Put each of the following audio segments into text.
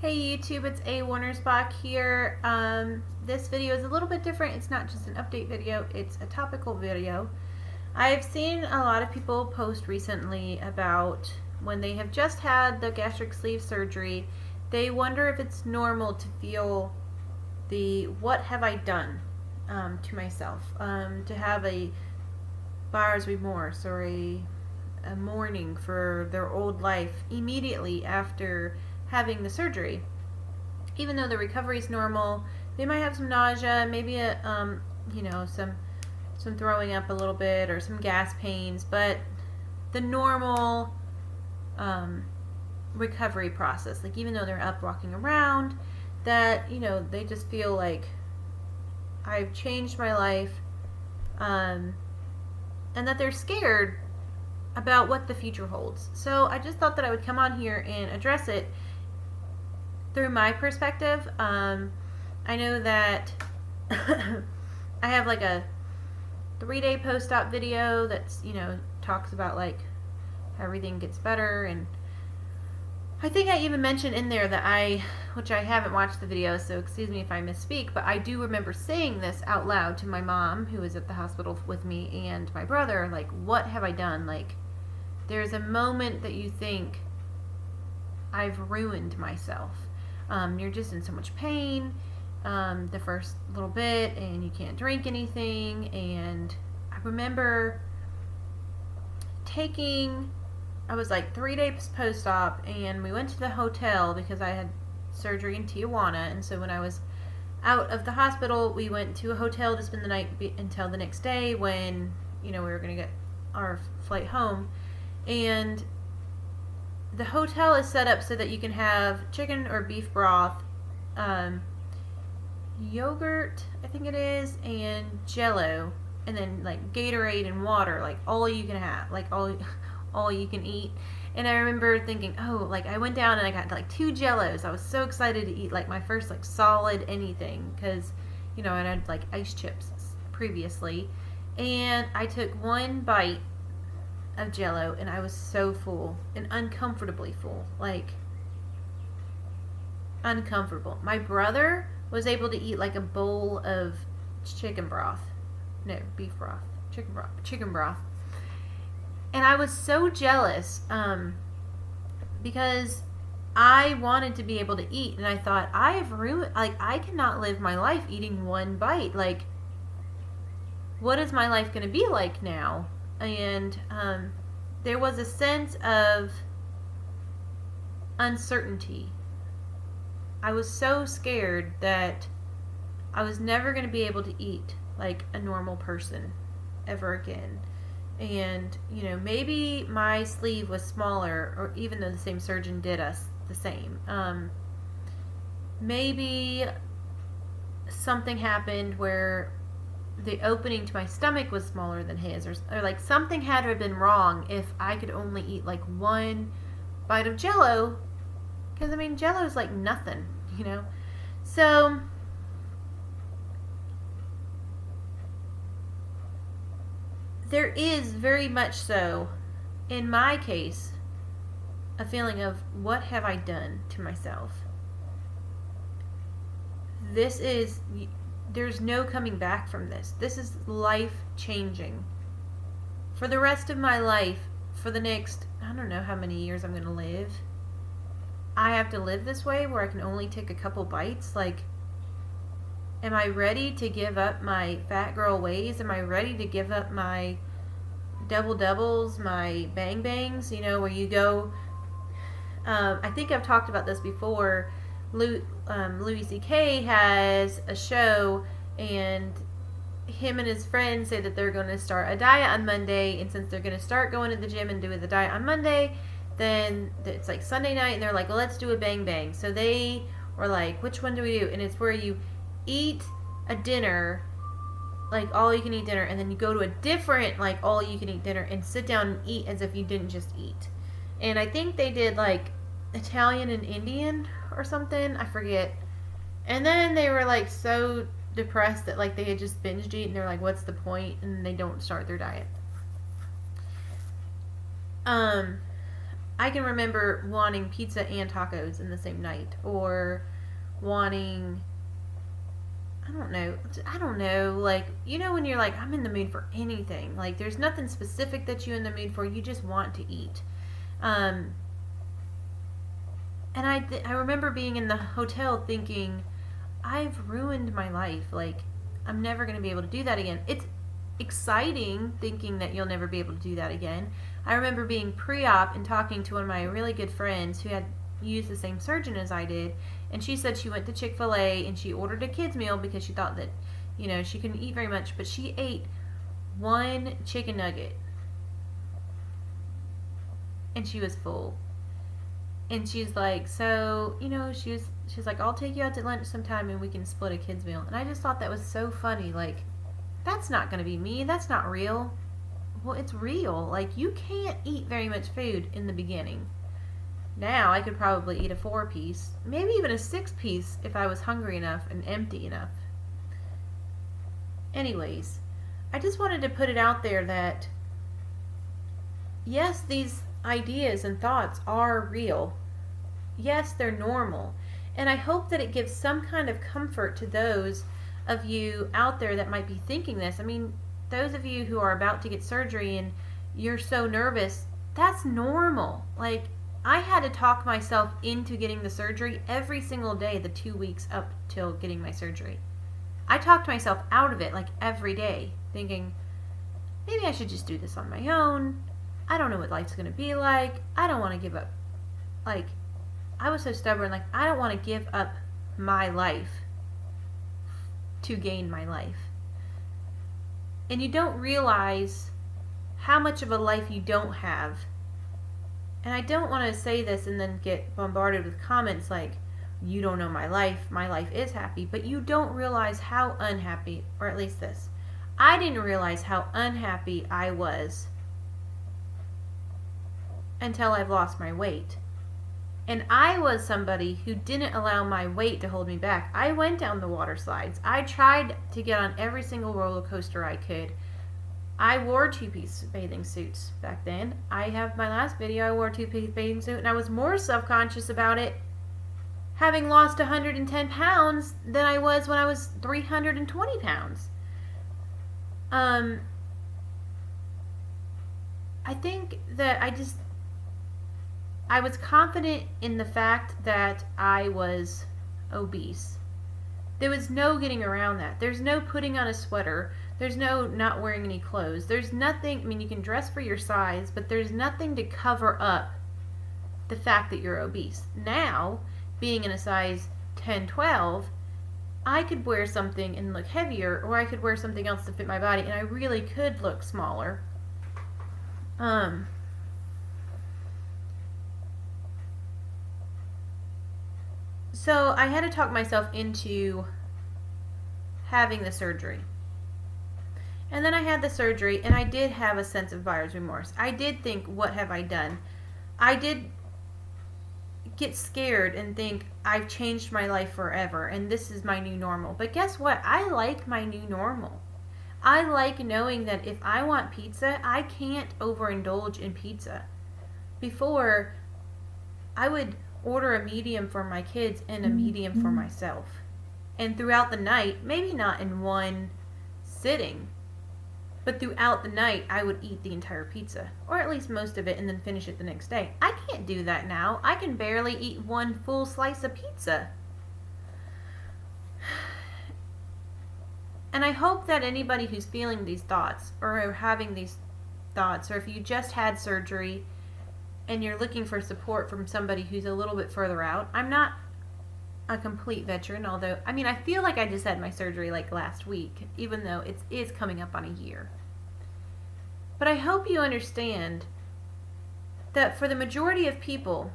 Hey YouTube, it's A. Warnersbach here. This video is a little bit different. It's not just an update video, it's a topical video. I've seen a lot of people post recently about when they have just had the gastric sleeve surgery, they wonder if it's normal to feel the what have I done to myself, to have a buyer's remorse or a mourning for their old life immediately after having the surgery. Even though the recovery is normal, they might have some nausea, maybe some throwing up a little bit or some gas pains, but the normal recovery process, like even though they're up walking around, that they just feel like I've changed my life, and that they're scared about what the future holds. So I just thought that I would come on here and address it through my perspective. I know that I have like a 3-day post-op video that's, talks about like how everything gets better, and I think I even mentioned in there that which I haven't watched the video, so excuse me if I misspeak, but I do remember saying this out loud to my mom, who was at the hospital with me, and my brother, like, what have I done? Like, there's a moment that you think, I've ruined myself. You're just in so much pain the first little bit, and you can't drink anything. And I remember I was like 3 days post-op, and we went to the hotel because I had surgery in Tijuana. And so when I was out of the hospital, we went to a hotel to spend the night until the next day when, we were going to get our flight home. And the hotel is set up so that you can have chicken or beef broth, yogurt, I think it is, and Jello, and then like Gatorade and water, like all you can have, like all you can eat. And I remember thinking, oh, like I went down and I got like 2 Jellos. I was so excited to eat like my first like solid anything, because I had like ice chips previously, and I took 1 bite of Jello and I was so full and uncomfortably full, like uncomfortable. My brother was able to eat like a bowl of chicken broth, no, beef broth, chicken broth, and I was so jealous because I wanted to be able to eat, and I thought, I have ruined, like, I cannot live my life eating 1 bite. Like, what is my life going to be like now? And there was a sense of uncertainty. I was so scared that I was never going to be able to eat like a normal person ever again. And, maybe my sleeve was smaller, or even though the same surgeon did us the same. Maybe something happened where the opening to my stomach was smaller than his, or like something had to have been wrong if I could only eat like 1 bite of Jello, because Jello is like nothing, so there is very much so, in my case, a feeling of what have I done to myself. There's no coming back from this. This is life changing. For the rest of my life, for the next, I don't know how many years I'm going to live, I have to live this way where I can only take a couple bites. Like, am I ready to give up my fat girl ways? Am I ready to give up my double doubles, my bang bangs, where you go, I think I've talked about this before. Louis C.K. has a show, and him and his friends say that they're going to start a diet on Monday, and since they're going to start going to the gym and doing the diet on Monday, then it's like Sunday night, and they're like, well, let's do a bang bang. So they were like, which one do we do? And it's where you eat a dinner, like all you can eat dinner, and then you go to a different like all you can eat dinner and sit down and eat as if you didn't just eat. And I think they did like Italian and Indian or something, I forget. And then they were like so depressed that like they had just binged eaten, and they're like, what's the point? And they don't start their diet. I can remember wanting pizza and tacos in the same night, or wanting, I don't know, like, you know, when you're like, I'm in the mood for anything, like, there's nothing specific that you're in the mood for, you just want to eat. And I remember being in the hotel thinking, I've ruined my life, like, I'm never going to be able to do that again. It's exciting thinking that you'll never be able to do that again. I remember being pre-op and talking to one of my really good friends who had used the same surgeon as I did, and she said she went to Chick-fil-A and she ordered a kid's meal because she thought that, you know, she couldn't eat very much, but she ate one chicken nugget and she was full. And she's like, so, you know, she's like, I'll take you out to lunch sometime and we can split a kid's meal. And I just thought that was so funny. Like, that's not going to be me. That's not real. Well, it's real. Like, you can't eat very much food in the beginning. Now, I could probably eat a 4-piece, maybe even a 6-piece if I was hungry enough and empty enough. Anyways, I just wanted to put it out there that, yes, these ideas and thoughts are real. Yes, they're normal. And I hope that it gives some kind of comfort to those of you out there that might be thinking this. I mean, those of you who are about to get surgery and you're so nervous, that's normal. Like, I had to talk myself into getting the surgery every single day the 2 weeks up till getting my surgery. I talked myself out of it like every day, thinking, maybe I should just do this on my own. I don't know what life's going to be like. I don't want to give up. Like, I was so stubborn, like, I don't want to give up my life to gain my life. And you don't realize how much of a life you don't have. And I don't want to say this and then get bombarded with comments like, you don't know my life is happy, but you don't realize how unhappy, or at least this, I didn't realize how unhappy I was until I've lost my weight. And I was somebody who didn't allow my weight to hold me back. I went down the water slides. I tried to get on every single roller coaster I could. I wore 2-piece bathing suits back then. I have my last video, I wore a 2-piece bathing suit, and I was more self-conscious about it having lost 110 pounds than I was when I was 320 pounds. I think that I was confident in the fact that I was obese. There was no getting around that. There's no putting on a sweater. There's no not wearing any clothes. There's nothing, I mean, you can dress for your size, but there's nothing to cover up the fact that you're obese. Now, being in a size 10, 12, I could wear something and look heavier, or I could wear something else to fit my body, and I really could look smaller. So I had to talk myself into having the surgery. And then I had the surgery, and I did have a sense of buyer's remorse. I did think, what have I done? I did get scared and think, I've changed my life forever, and this is my new normal. But guess what? I like my new normal. I like knowing that if I want pizza, I can't overindulge in pizza. Before, I would order a medium for my kids and a medium for myself. And throughout the night, maybe not in one sitting, but throughout the night, I would eat the entire pizza, or at least most of it, and then finish it the next day. I can't do that now. I can barely eat one full slice of pizza. And I hope that anybody who's feeling these thoughts, or having these thoughts, or if you just had surgery and you're looking for support from somebody who's a little bit further out. I'm not a complete veteran, although, I mean, I feel like I just had my surgery like last week, even though it is coming up on a year. But I hope you understand that for the majority of people,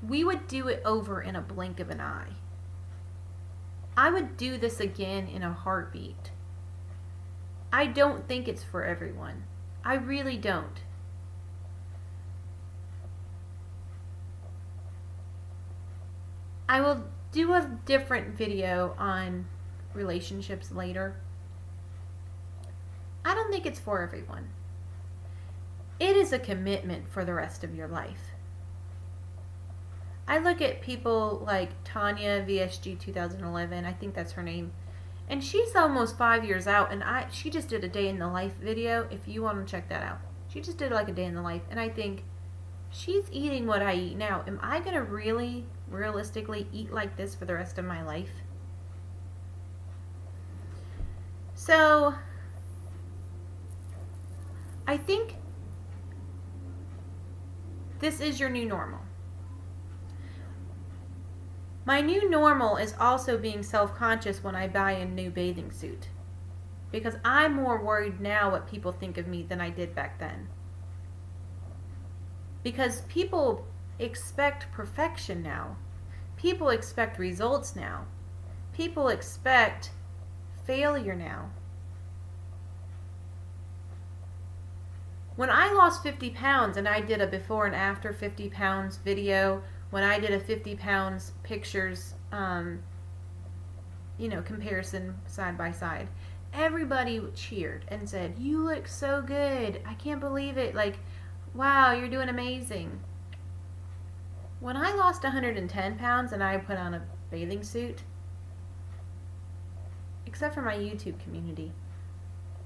we would do it over in a blink of an eye. I would do this again in a heartbeat. I don't think it's for everyone. I really don't. I will do a different video on relationships later. I don't think it's for everyone. it is a commitment for the rest of your life. I look at people like Tanya VSG 2011, I think that's her name, and she's almost 5 years out, and she just did a day in the life video, if you want to check that out. She just did like a day in the life, and I think, she's eating what I eat now. Am I going to really, realistically eat like this for the rest of my life? So, I think this is your new normal. My new normal is also being self-conscious when I buy a new bathing suit. Because I'm more worried now what people think of me than I did back then. Because people expect perfection now. People expect results now. People expect failure now. When I lost 50 pounds and I did a before and after 50 pounds video, when I did a 50 pounds pictures, comparison side by side, everybody cheered and said, "You look so good. I can't believe it. Like, wow, you're doing amazing." When I lost 110 pounds and I put on a bathing suit, except for my YouTube community,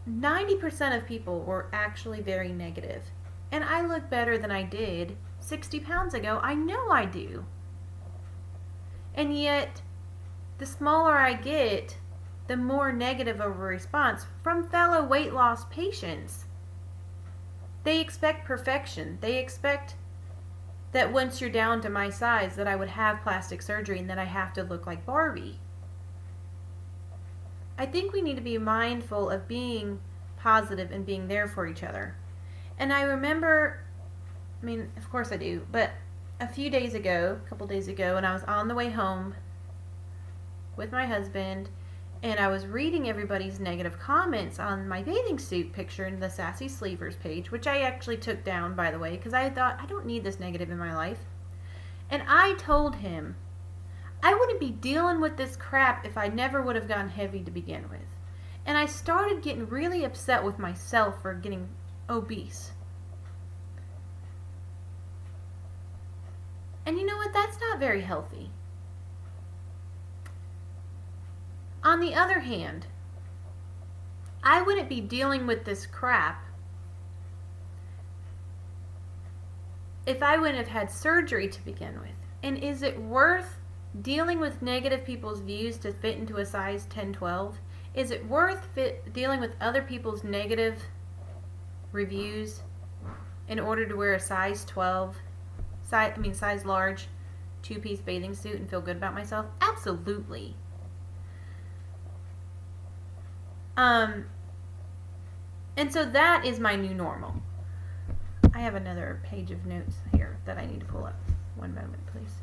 90% of people were actually very negative. And I look better than I did 60 pounds ago. I know I do. And yet, the smaller I get, the more negative of a response from fellow weight loss patients. They expect perfection. They expect that once you're down to my size that I would have plastic surgery and that I have to look like Barbie. I think we need to be mindful of being positive and being there for each other. And I remember, of course I do, but a couple days ago, when I was on the way home with my husband, and I was reading everybody's negative comments on my bathing suit picture in the Sassy Sleevers page, which I actually took down, by the way, because I thought, I don't need this negative in my life. And I told him, I wouldn't be dealing with this crap if I never would have gotten heavy to begin with. And I started getting really upset with myself for getting obese. And you know what? That's not very healthy. On the other hand, I wouldn't be dealing with this crap if I wouldn't have had surgery to begin with. And is it worth dealing with negative people's views to fit into a size 10, 12? Is it worth dealing with other people's negative reviews in order to wear a size 12, size large, 2-piece bathing suit and feel good about myself? Absolutely. And so that is my new normal. I have another page of notes here that I need to pull up. One moment, please.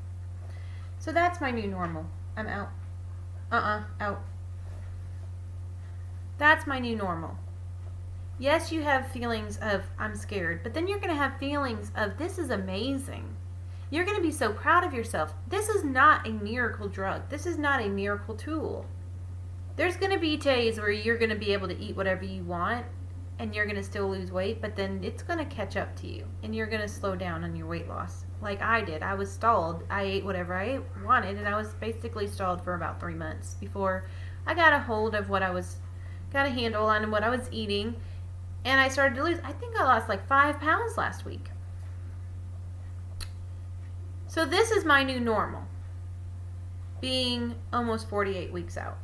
So that's my new normal. I'm out. Out. That's my new normal. Yes, you have feelings of, I'm scared, but then you're going to have feelings of, this is amazing. You're going to be so proud of yourself. This is not a miracle drug. This is not a miracle tool. There's going to be days where you're going to be able to eat whatever you want and you're going to still lose weight, but then it's going to catch up to you and you're going to slow down on your weight loss. Like I did. I was stalled. I ate whatever I wanted and I was basically stalled for about 3 months before I got a hold of got a handle on what I was eating, and I started to lose. I think I lost like 5 pounds last week. So this is my new normal, being almost 48 weeks out.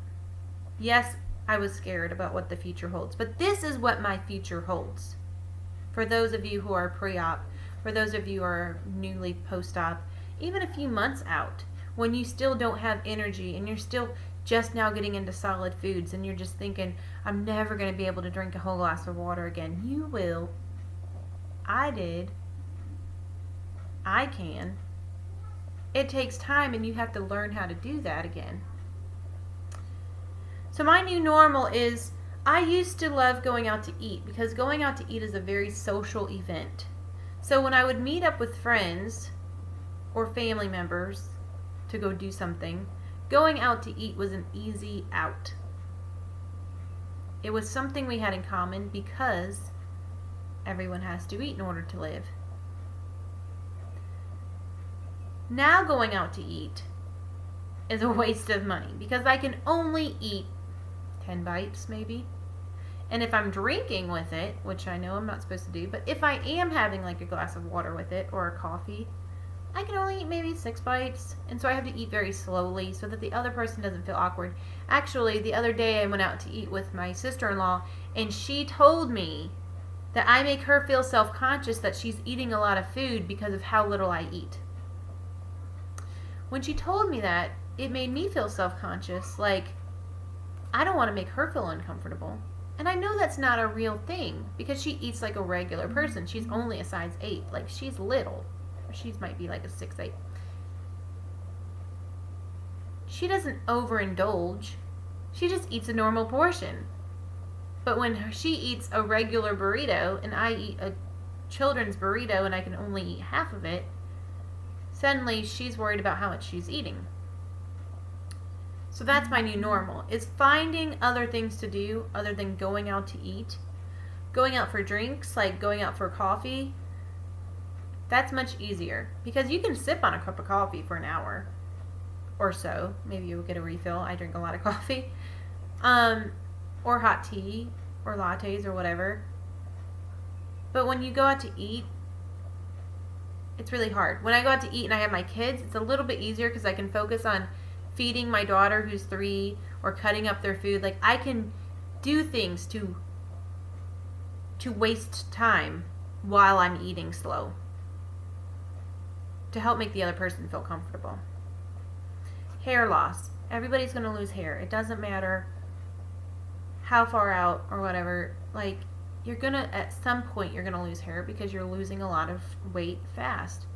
Yes, I was scared about what the future holds, but this is what my future holds. For those of you who are pre-op, for those of you who are newly post-op, even a few months out, when you still don't have energy and you're still just now getting into solid foods and you're just thinking, I'm never going to be able to drink a whole glass of water again. You will. I did. I can. It takes time and you have to learn how to do that again. So my new normal is, I used to love going out to eat because going out to eat is a very social event. So when I would meet up with friends or family members to go do something, going out to eat was an easy out. It was something we had in common because Everyone has to eat in order to live. Now going out to eat is a waste of money because I can only eat 10 bites maybe. And if I'm drinking with it, which I know I'm not supposed to do, but if I am having like a glass of water with it or a coffee, I can only eat maybe 6 bites. And so I have to eat very slowly so that the other person doesn't feel awkward. Actually, the other day I went out to eat with my sister-in-law and she told me that I make her feel self-conscious that she's eating a lot of food because of how little I eat. When she told me that, it made me feel self-conscious, like I don't want to make her feel uncomfortable. And I know that's not a real thing because she eats like a regular person. She's only a size 8. Like, she's little. She might be like a 6'8". She doesn't overindulge. She just eats a normal portion. But when she eats a regular burrito and I eat a children's burrito and I can only eat half of it, suddenly she's worried about how much she's eating. So that's my new normal, is finding other things to do other than going out to eat. Going out for drinks, like going out for coffee, that's much easier. Because you can sip on a cup of coffee for an hour or so. Maybe you'll get a refill. I drink a lot of coffee. Or hot tea, or lattes, or whatever. But when you go out to eat, it's really hard. When I go out to eat and I have my kids, it's a little bit easier because I can focus on feeding my daughter who's 3 or cutting up their food. Like, I can do things to waste time while I'm eating slow to help make the other person feel comfortable. Hair loss. Everybody's going to lose hair. It doesn't matter how far out or whatever. Like, you're going to, at some point, you're going to lose hair because you're losing a lot of weight fast.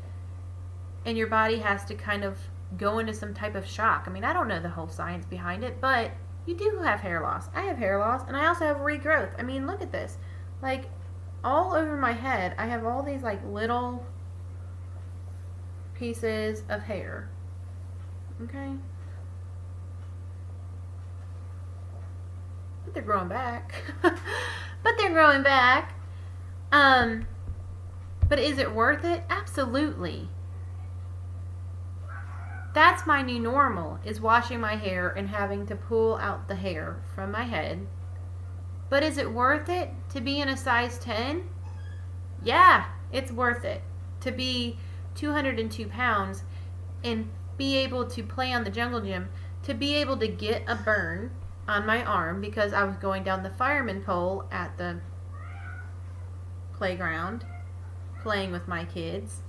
And your body has to kind of go into some type of shock. I mean, I don't know the whole science behind it, but you do have hair loss. I have hair loss, and I also have regrowth. I mean, look at this. Like, all over my head, I have all these, like, little pieces of hair. Okay? But they're growing back. But they're growing back. But is it worth it? Absolutely. That's my new normal, is washing my hair and having to pull out the hair from my head. But is it worth it to be in a size 10? Yeah, it's worth it. To be 202 pounds and be able to play on the jungle gym, to be able to get a burn on my arm because I was going down the fireman pole at the playground playing with my kids.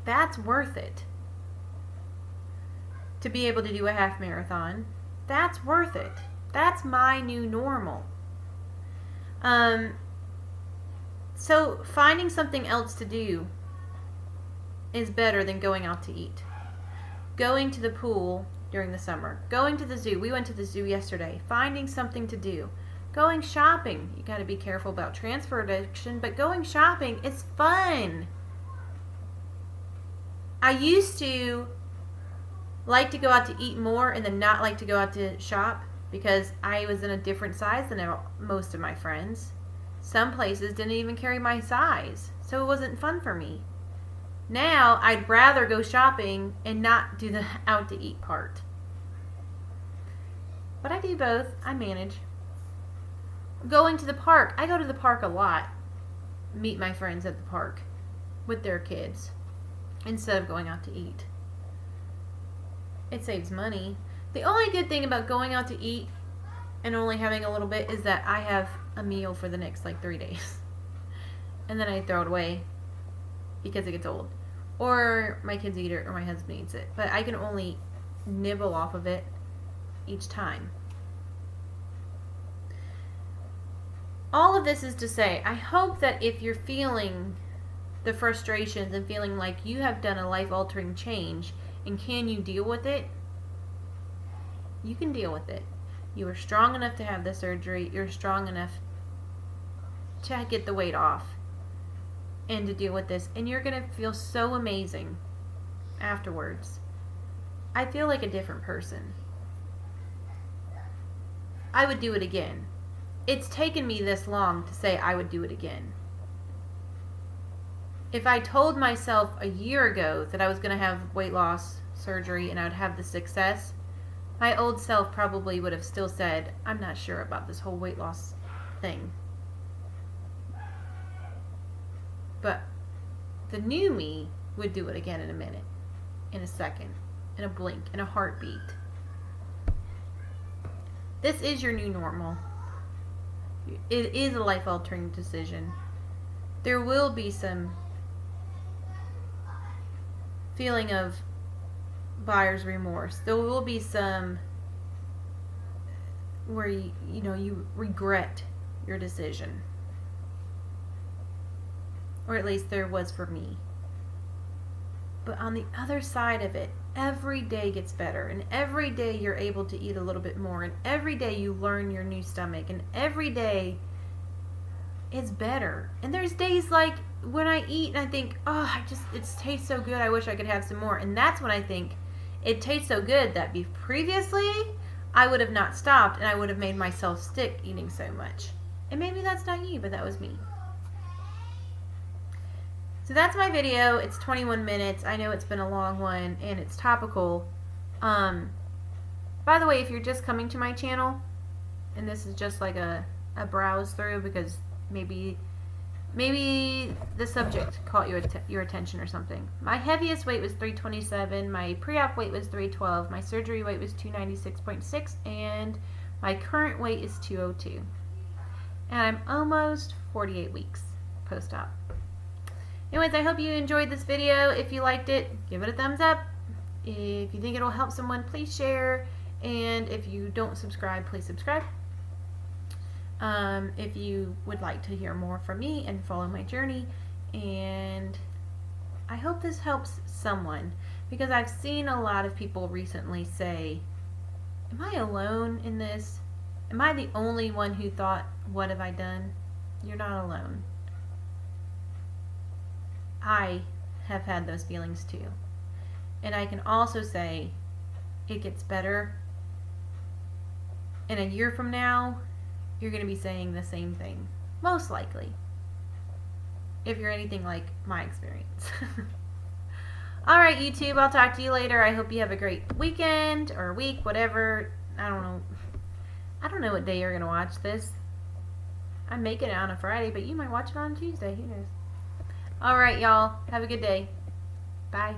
That's worth it. To be able to do a half marathon, that's worth it. That's my new normal. So finding something else to do is better than going out to eat. Going to the pool during the summer. Going to the zoo. We went to the zoo yesterday. Finding something to do. Going shopping. You got to be careful about transfer addiction, but going shopping is fun. I used to like to go out to eat more and then not like to go out to shop because I was in a different size than most of my friends. Some places didn't even carry my size, so it wasn't fun for me. Now, I'd rather go shopping and not do the out to eat part. But I do both. I manage. Going to the park. I go to the park a lot. Meet my friends at the park with their kids instead of going out to eat. It saves money. The only good thing about going out to eat and only having a little bit is that I have a meal for the next like 3 days. And then I throw it away because it gets old. Or my kids eat it or my husband eats it. But I can only nibble off of it each time. All of this is to say, I hope that if you're feeling the frustrations and feeling like you have done a life-altering change, and can you deal with it? You can deal with it. You are strong enough to have the surgery. You're strong enough to get the weight off and to deal with this. And you're going to feel so amazing afterwards. I feel like a different person. I would do it again. it's taken me this long to say I would do it again. If I told myself a year ago that I was going to have weight loss surgery and I would have the success, my old self probably would have still said, I'm not sure about this whole weight loss thing. But the new me would do it again in a minute, in a second, in a blink, in a heartbeat. This is your new normal. It is a life-altering decision. There will be some feeling of buyer's remorse. There will be some where you regret your decision. Or at least there was for me. But on the other side of it, every day gets better, and every day you're able to eat a little bit more, and every day you learn your new stomach, and every day it's better. And there's days like when I eat and I think, oh, it tastes so good, I wish I could have some more. And that's when I think, it tastes so good that previously I would have not stopped, and I would have made myself sick eating so much. And maybe that's not you, but that was me. So that's my video. It's 21 minutes. I know it's been a long one, and it's topical. By the way, if you're just coming to my channel, and this is just like a browse through because maybe the subject caught your attention or something. My heaviest weight was 327. My pre-op weight was 312. My surgery weight was 296.6, and my current weight is 202. And I'm almost 48 weeks post-op. Anyways, I hope you enjoyed this video. If you liked it, give it a thumbs up. If you think it'll help someone, please share. And if you don't subscribe, please subscribe. If you would like to hear more from me and follow my journey. And I hope this helps someone, because I've seen a lot of people recently say, am I alone in this? Am I the only one who thought, what have I done? You're not alone. I have had those feelings too. And I can also say it gets better. And a year from now, you're going to be saying the same thing. Most likely. If you're anything like my experience. Alright, YouTube, I'll talk to you later. I hope you have a great weekend or week, whatever. I don't know what day you're going to watch this. I'm making it on a Friday, but you might watch it on Tuesday. Who knows? Alright, y'all. Have a good day. Bye.